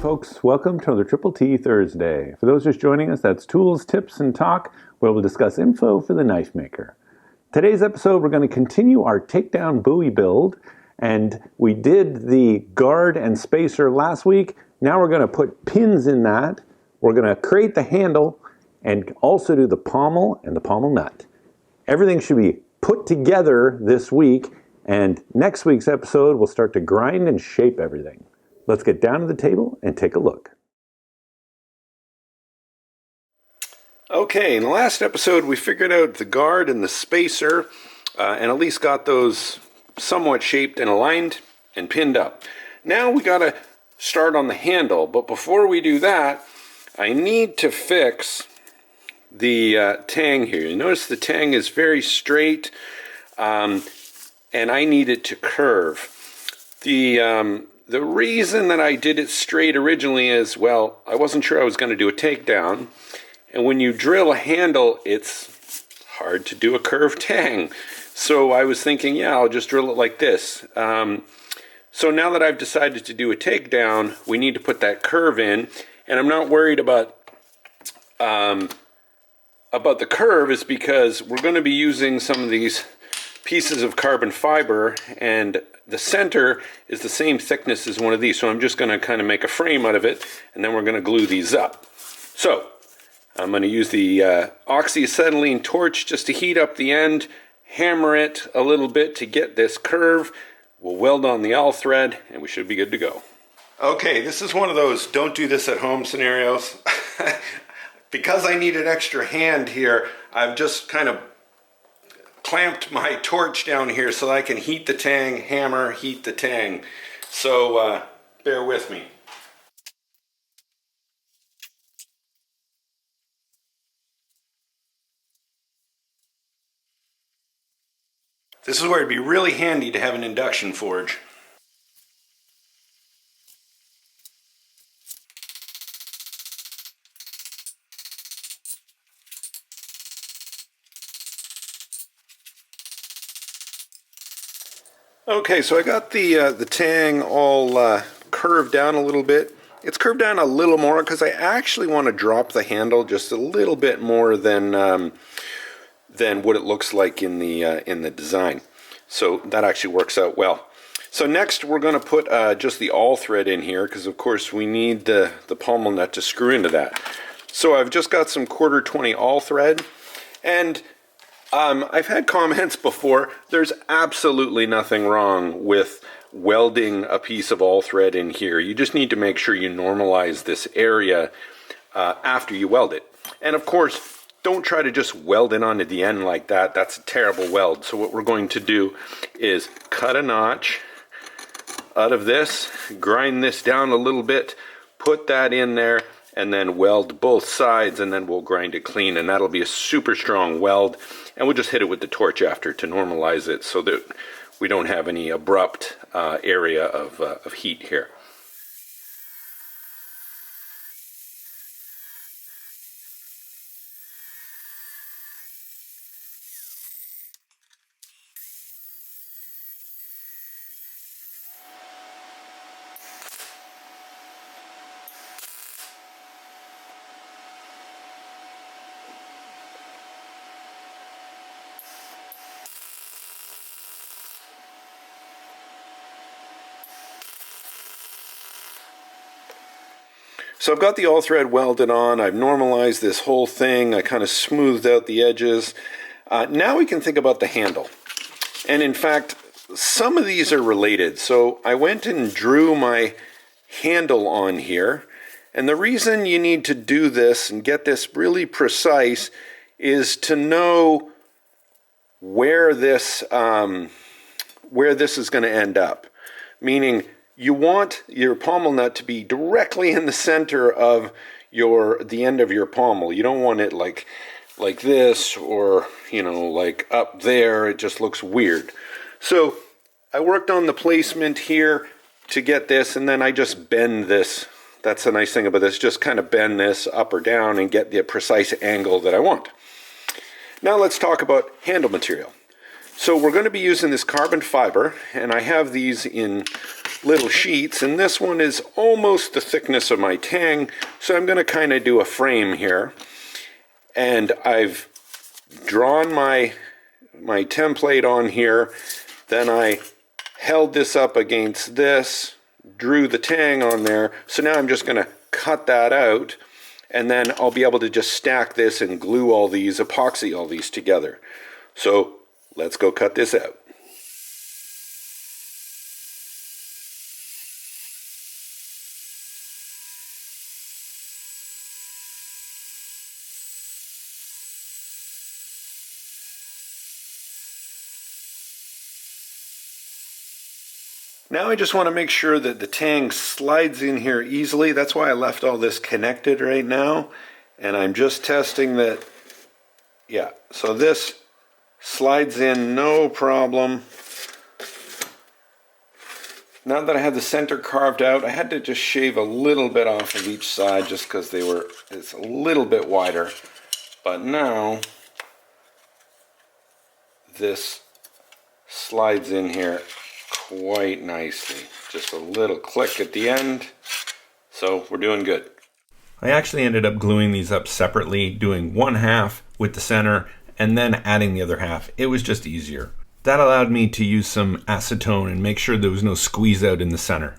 folks, welcome to another Triple T Thursday. For those just joining us, that's Tools, Tips, and Talk, where we'll discuss info for the knife maker. Today's episode, we're going to continue our Takedown Bowie build, and we did the guard and spacer last week. Now we're going to put pins in that. We're going to create the handle and also do the pommel and the pommel nut. Everything should be put together this week, and next week's episode, we'll start to grind and shape everything. Let's get down to the table and take a look. Okay, in the last episode we figured out the guard and the spacer and at least got those somewhat shaped and aligned and pinned up. Now we got to start on the handle, but before we do that, I need to fix the tang here. You notice the tang is very straight and I need it to curve. The reason that I did it straight originally is, well, I wasn't sure I was going to do a takedown. And when you drill a handle, it's hard to do a curved tang. So I was thinking, yeah, I'll just drill it like this. So now that I've decided to do a takedown, we need to put that curve in. And I'm not worried about the curve is because we're going to be using some of these pieces of carbon fiber, and the center is the same thickness as one of these, so I'm just going to kind of make a frame out of it, and then we're going to glue these up. So I'm going to use the oxyacetylene torch just to heat up the end, hammer it a little bit to get this curve. We'll weld on the awl thread, and we should be good to go. Okay, this is one of those don't do this at home scenarios. Because I need an extra hand here, I've just kind of clamped my torch down here so that I can heat the tang, hammer, heat the tang. So bear with me. This is where it'd be really handy to have an induction forge. Okay, so I got the tang all curved down a little bit. It's curved down a little more because I actually want to drop the handle just a little bit more than what it looks like in the design. So that actually works out well. So next we're going to put just the awl thread in here because of course we need the pommel nut to screw into that. So I've just got some 1/4-20 awl thread, and I've had comments before. There's absolutely nothing wrong with welding a piece of awl thread in here. You just need to make sure you normalize this area after you weld it. And of course, don't try to just weld it onto the end like that. That's a terrible weld. So what we're going to do is cut a notch out of this, grind this down a little bit, put that in there, and then weld both sides, and then we'll grind it clean, and that'll be a super strong weld. And we'll just hit it with the torch after to normalize it so that we don't have any abrupt area of heat here. So I've got the awl thread welded on, I've normalized this whole thing, I kind of smoothed out the edges. Now we can think about the handle. And in fact, some of these are related. So I went and drew my handle on here. And the reason you need to do this and get this really precise is to know where this is going to end up. Meaning, you want your pommel nut to be directly in the center of the end of your pommel. You don't want it like this or, like up there. It just looks weird. So I worked on the placement here to get this, and then I just bend this. That's the nice thing about this. Just kind of bend this up or down and get the precise angle that I want. Now let's talk about handle material. So we're going to be using this carbon fiber, and I have these in little sheets, and this one is almost the thickness of my tang, so I'm going to kind of do a frame here. And I've drawn my template on here, then I held this up against this, drew the tang on there, so now I'm just going to cut that out, and then I'll be able to just stack this and glue all these, epoxy all these together. So let's go cut this out. Now I just want to make sure that the tang slides in here easily. That's why I left all this connected right now. And I'm just testing that, yeah, so this slides in no problem. Now that I have the center carved out, I had to just shave a little bit off of each side just because it's a little bit wider. But now this slides in here quite nicely. Just a little click at the end. So we're doing good. I actually ended up gluing these up separately, doing one half with the center and then adding the other half. It was just easier. That allowed me to use some acetone and make sure there was no squeeze out in the center.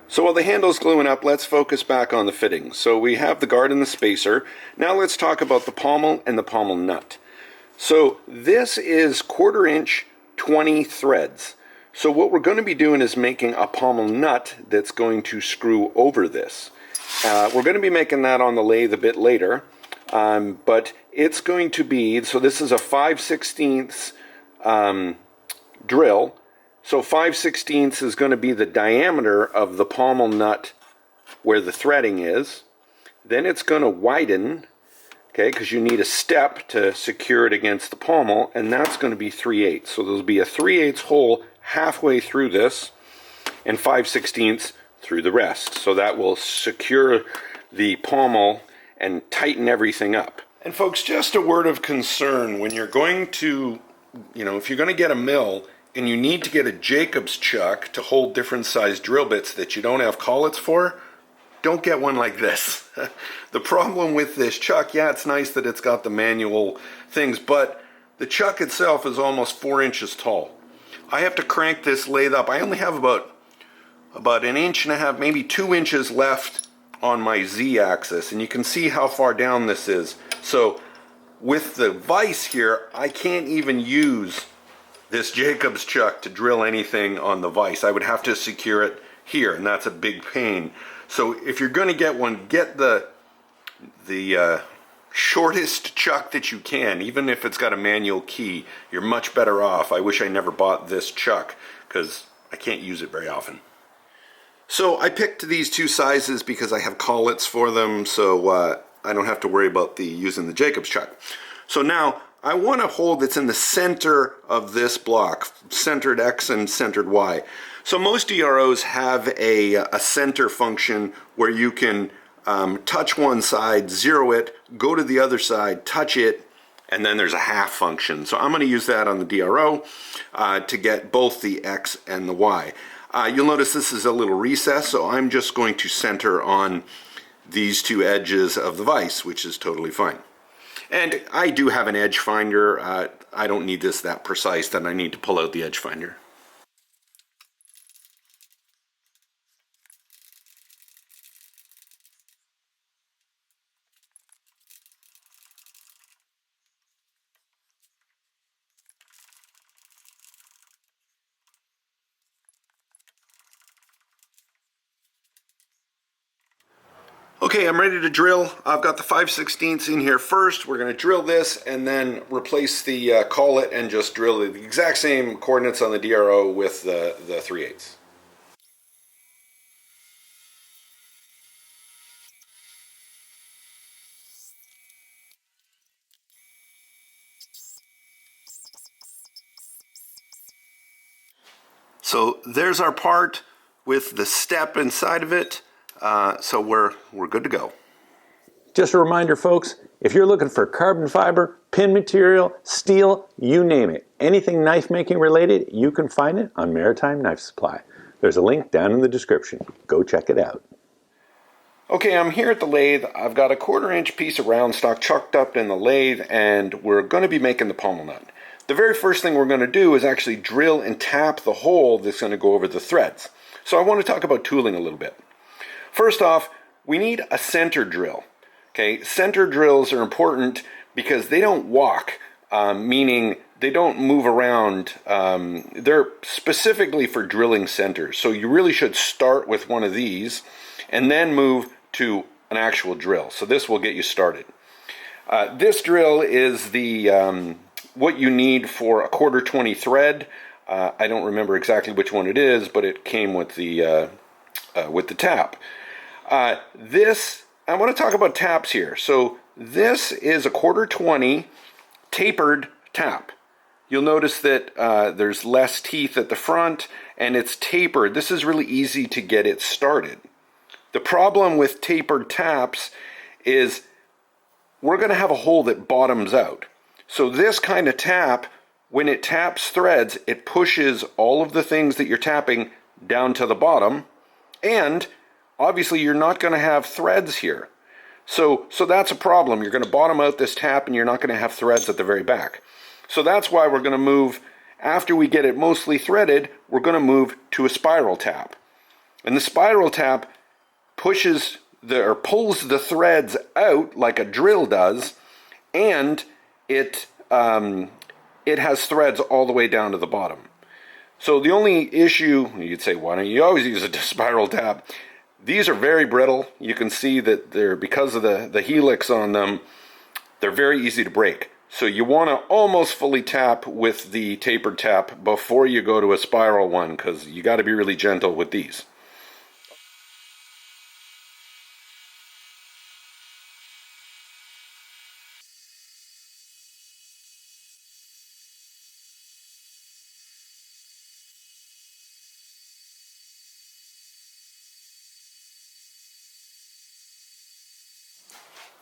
So while the handle's gluing up, let's focus back on the fittings. So we have the guard and the spacer. Now let's talk about the pommel and the pommel nut. So this is 1/4 inch 20 threads. So what we're going to be doing is making a pommel nut that's going to screw over this. We're going to be making that on the lathe a bit later, but it's going to be, so this is a 5/16 drill. So 5/16 is going to be the diameter of the pommel nut where the threading is. Then it's going to widen, okay, because you need a step to secure it against the pommel, and that's going to be 3/8. So there'll be a 3/8 hole halfway through this and 5/16 through the rest. So that will secure the pommel and tighten everything up. And folks, just a word of concern, when you're going to, if you're going to get a mill and you need to get a Jacob's chuck to hold different size drill bits that you don't have collets for, don't get one like this. The problem with this chuck, yeah, it's nice that it's got the manual things, but the chuck itself is almost 4 inches tall. I have to crank this lathe up. I only have about 1.5 inches, maybe 2 inches left on my Z-axis, and you can see how far down this is. So with the vise here, I can't even use this Jacob's chuck to drill anything on the vise. I would have to secure it here, and that's a big pain. So if you're going to get one, get the shortest chuck that you can. Even if it's got a manual key, you're much better off. I wish I never bought this chuck because I can't use it very often. So I picked these two sizes because I have collets for them, so I don't have to worry about using the Jacob's chuck. So now I want a hole that's in the center of this block, centered X and centered Y. So most DROs have a center function where you can touch one side, zero it, go to the other side, touch it, and then there's a half function. So I'm going to use that on the DRO to get both the X and the Y. You'll notice this is a little recess, so I'm just going to center on these two edges of the vise, which is totally fine. And I do have an edge finder. I don't need this that precise that I need to pull out the edge finder. Okay, I'm ready to drill. I've got the 5/16 in here first. We're going to drill this and then replace the collet and just drill the exact same coordinates on the DRO with the 3/8. So there's our part with the step inside of it. So we're good to go. Just a reminder, folks, if you're looking for carbon fiber, pin material, steel, you name it, anything knife making related, you can find it on Maritime Knife Supply. There's a link down in the description. Go check it out. Okay, I'm here at the lathe. I've got a 1/4-inch piece of round stock chucked up in the lathe, and we're going to be making the pommel nut. The very first thing we're going to do is actually drill and tap the hole that's going to go over the threads. So I want to talk about tooling a little bit. First off, we need a center drill. Okay, center drills are important because they don't walk, meaning they don't move around. They're specifically for drilling centers. So you really should start with one of these and then move to an actual drill. So this will get you started. This drill is the what you need for a 1/4-20 thread. I don't remember exactly which one it is, but it came with the tap. I want to talk about taps here. So this is a 1/4-20 tapered tap. You'll notice that there's less teeth at the front and it's tapered. This is really easy to get it started. The problem with tapered taps is we're going to have a hole that bottoms out. So this kind of tap, when it taps threads, it pushes all of the things that you're tapping down to the bottom, and obviously you're not going to have threads here. So that's a problem. You're going to bottom out this tap and you're not going to have threads at the very back. So that's why we're going to move, after we get it mostly threaded, we're going to move to a spiral tap. And the spiral tap pulls the threads out like a drill does, and it has threads all the way down to the bottom. So the only issue, you'd say, why don't you always use a spiral tap? These are very brittle. You can see that they're, because of the helix on them, they're very easy to break. So you want to almost fully tap with the tapered tap before you go to a spiral one, because you got to be really gentle with these.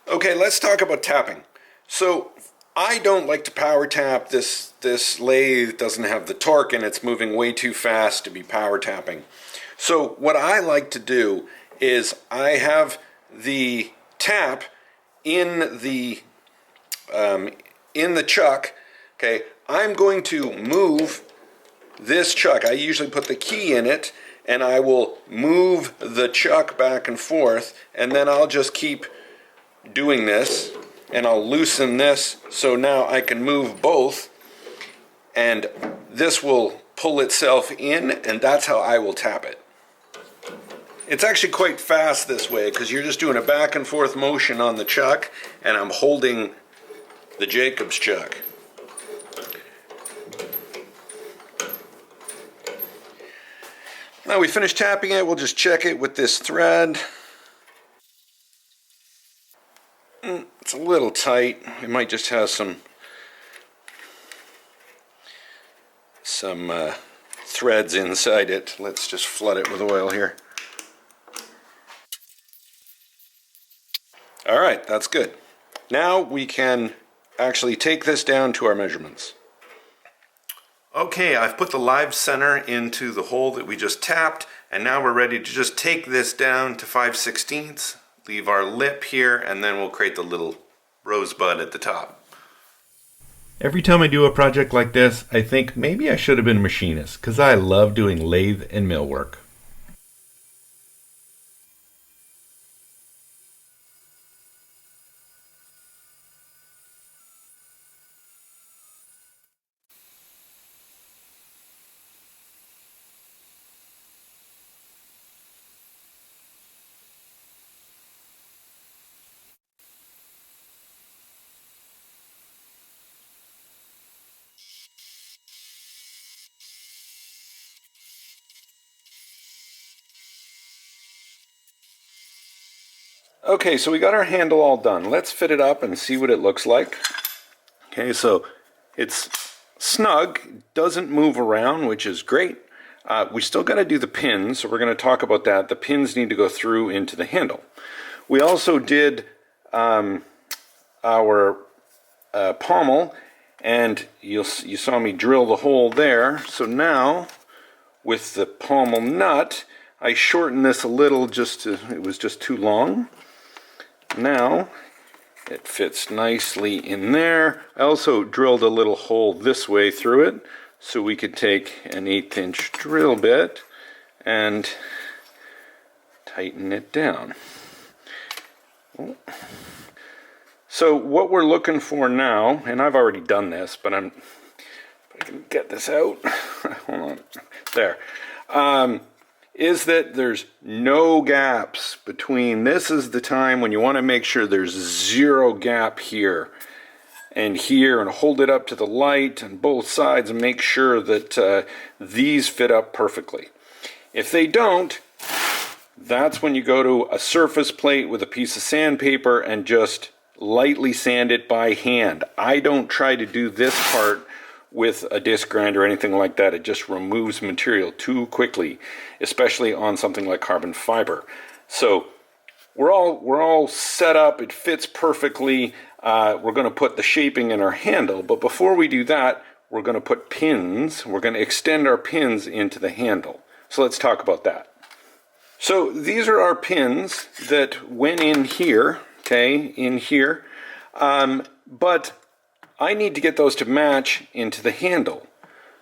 Okay, let's talk about tapping. So I don't like to power tap. This lathe doesn't have the torque and it's moving way too fast to be power tapping. So what I like to do is I have the tap in the chuck. Okay, I'm going to move this chuck. I usually put the key in it and I will move the chuck back and forth, and then I'll just keep doing this, and I'll loosen this so now I can move both, and this will pull itself in, and that's how I will tap it. It's actually quite fast this way because you're just doing a back and forth motion on the chuck, and I'm holding the Jacobs chuck. Now we finished tapping it, we'll just check it with this thread. It's a little tight. It might just have some threads inside it. Let's just flood it with oil here. All right, that's good. Now we can actually take this down to our measurements. Okay, I've put the live center into the hole that we just tapped, and now we're ready to just take this down to 5/16. Leave our lip here, and then we'll create the little rosebud at the top. Every time I do a project like this, I think maybe I should have been a machinist, because I love doing lathe and mill work. Okay, so we got our handle all done. Let's fit it up and see what it looks like. Okay, so it's snug, doesn't move around, which is great. We still got to do the pins, so we're going to talk about that. The pins need to go through into the handle. We also did our pommel, and you saw me drill the hole there. So now, with the pommel nut, I shortened this a little, it was just too long. Now, it fits nicely in there. I also drilled a little hole this way through it, so we could take an 1/8 inch drill bit and tighten it down. So what we're looking for now, and I've already done this, but I can get this out. Hold on. There. Is that there's no gaps between. This is the time when you want to make sure there's 0 gap here and here, and hold it up to the light on both sides and make sure that these fit up perfectly. If they don't, that's when you go to a surface plate with a piece of sandpaper and just lightly sand it by hand. I don't try to do this part with a disc grinder or anything like that. It just removes material too quickly, especially on something like carbon fiber. So we're all set up. It fits perfectly. We're going to put the shaping in our handle, but before we do that, we're going to put pins. We're going to extend our pins into the handle. So let's talk about that. So these are our pins that went in here, okay, in here, but I need to get those to match into the handle.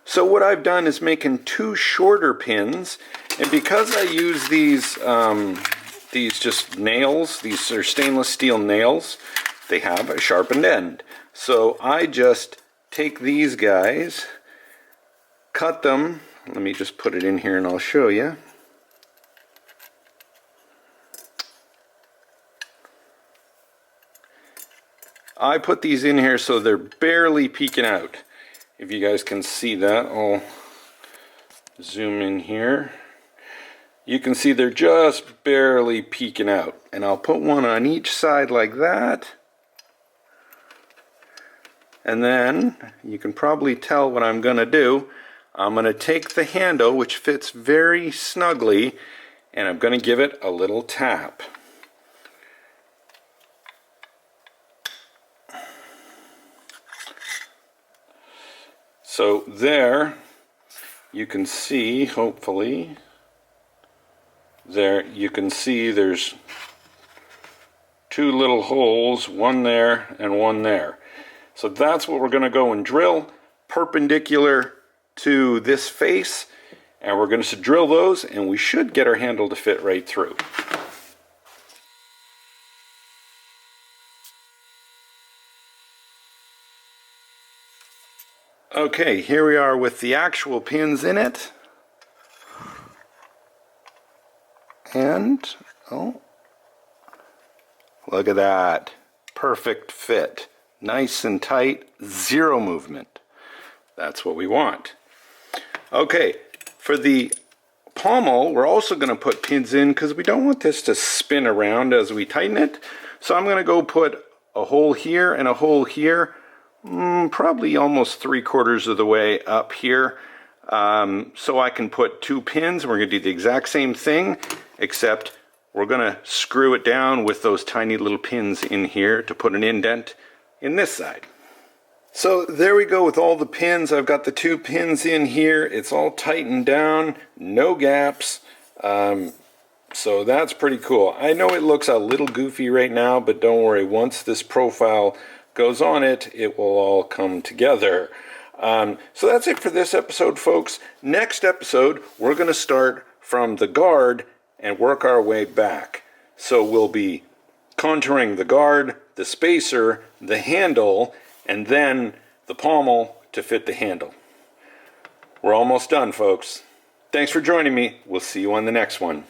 So what I've done is making 2 shorter pins, and because I use these just nails, these are stainless steel nails, they have a sharpened end. So I just take these guys, cut them, let me just put it in here and I'll show you. I put these in here so they're barely peeking out. If you guys can see that, I'll zoom in here. You can see they're just barely peeking out. And I'll put one on each side like that. And then, you can probably tell what I'm going to do. I'm going to take the handle, which fits very snugly, and I'm going to give it a little tap. So there, you can see, hopefully, there you can see there's 2 little holes, one there and one there. So that's what we're going to go and drill, perpendicular to this face, and we're going to drill those, and we should get our handle to fit right through. Okay, here we are with the actual pins in it. And, oh, look at that. Perfect fit. Nice and tight, 0 movement. That's what we want. Okay, for the pommel, we're also going to put pins in because we don't want this to spin around as we tighten it. So I'm going to go put a hole here and a hole here. Probably almost 3/4 of the way up here, so I can put 2 pins. We're going to do the exact same thing, except we're going to screw it down with those tiny little pins in here to put an indent in this side. So there we go with all the pins. I've got the 2 pins in here. It's all tightened down, no gaps. So that's pretty cool. I know it looks a little goofy right now, but don't worry, once this profile goes on it, it will all come together. So that's it for this episode, folks. Next episode, we're going to start from the guard and work our way back. So we'll be contouring the guard, the spacer, the handle, and then the pommel to fit the handle. We're almost done, folks. Thanks for joining me. We'll see you on the next one.